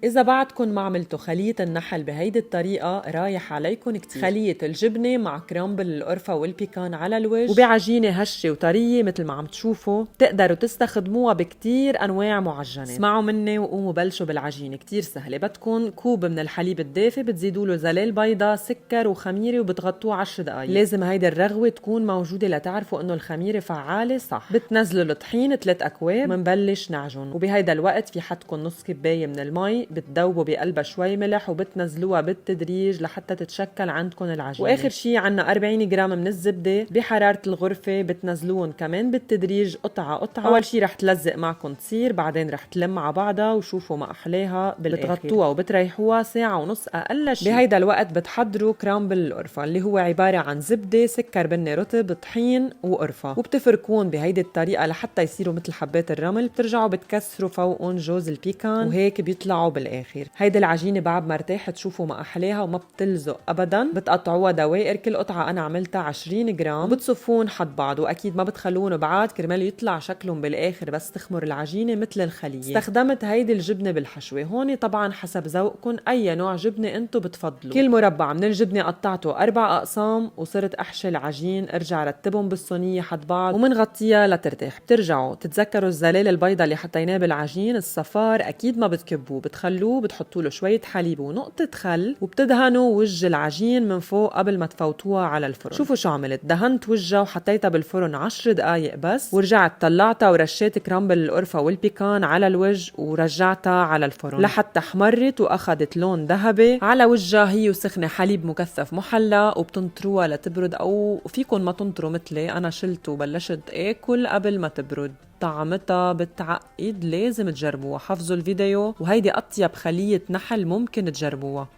إذا بعدكن ما عملتوا خلية النحل بهيدي الطريقة رايح عليكن كتير. خلية الجبنة مع كرامبل القرفة والبيكان على الوجه وبعجينة هشة وطرية مثل ما عم تشوفوا، تقدروا تستخدموها بكتير أنواع معجنات. اسمعوا مني وقوموا بلشوا بالعجينة، كتير سهلة. بدكن كوب من الحليب الدافي، بتزيدوا له زلال بيضة، سكر وخميرة، وبتغطوه 10 دقايق. لازم هيدي الرغوة تكون موجودة لتعرفوا انه الخميرة فعالة صح. بتنزلوا الطحين 3 أكواب، منبلش نعجن. وبهيدا الوقت في حدكن نص كباية من المي، بتدوبوا بقلبها شوي ملح وبتنزلوها بالتدريج لحتى تتشكل عندكن العجينة. واخر شي عنا 40 جرام من الزبدة بحرارة الغرفة، بتنزلوهم كمان بالتدريج قطعة قطعة. اول شي رح تلزق معكم تصير، بعدين رح تلم على بعضها، وشوفوا ما احلاها بالاخر. بتغطوها وبتريحوها ساعة ونص اقل شي. بهيدا الوقت بتحضروا كرامبل القرفة اللي هو عبارة عن زبدة، سكر بني رطب، طحين وقرفة، وبتفركون بهيدي الطريقة لحتى يصيروا مثل حبات الرمل. بترجعوا بتكسروا فوقهم جوز البيكان وهيك بيطلعوا بالاخر. هيدي العجينة بعد ما ارتاحت تشوفوا ما احلاها وما بتلزق ابدا. بتقطعوها دوائر، كل قطعة انا عملتها 20 جرام، وبتصفون حد بعض، واكيد ما بتخلونه بعاد كرمال يطلع شكلهم بالاخر بس تخمر العجينة مثل الخلية. استخدمت هيدي الجبنة بالحشوة، هون طبعا حسب ذوقكم اي نوع جبنة انتو بتفضلوا. كل مربع من الجبنة قطعته 4 أقسام، وصرت احشي العجين، ارجع رتبهم بالصينية حد بعض ومنغطيها لترتاح. بترجعوا تتذكروا الزلال البيضة اللي حطيناه بالعجين، الصفار اكيد ما بتكبوه، بتخلوه، بتحطوا له شوية حليب ونقطة خل، وبتدهنوا وجه العجين من فوق قبل ما تفوتوها على الفرن. شوفوا شو عملت، دهنت وجهها وحطيتها بالفرن 10 دقايق بس، ورجعت طلعتها ورشيت كرامبل القرفة والبيكان على الوجه ورجعتها على الفرن لحتى احمرت واخدت لون ذهبي على وجهها. هي وسخنة حليب مكثف محلى، وبتنطروها لتبرد، او فيكن ما تنطروا مثلي انا، شلت وبلشت اكل قبل ما تبرد. طعمتها بتعقد، لازم تجربوها. حفظوا الفيديو، وهيدي أطيب خلية نحل ممكن تجربوها.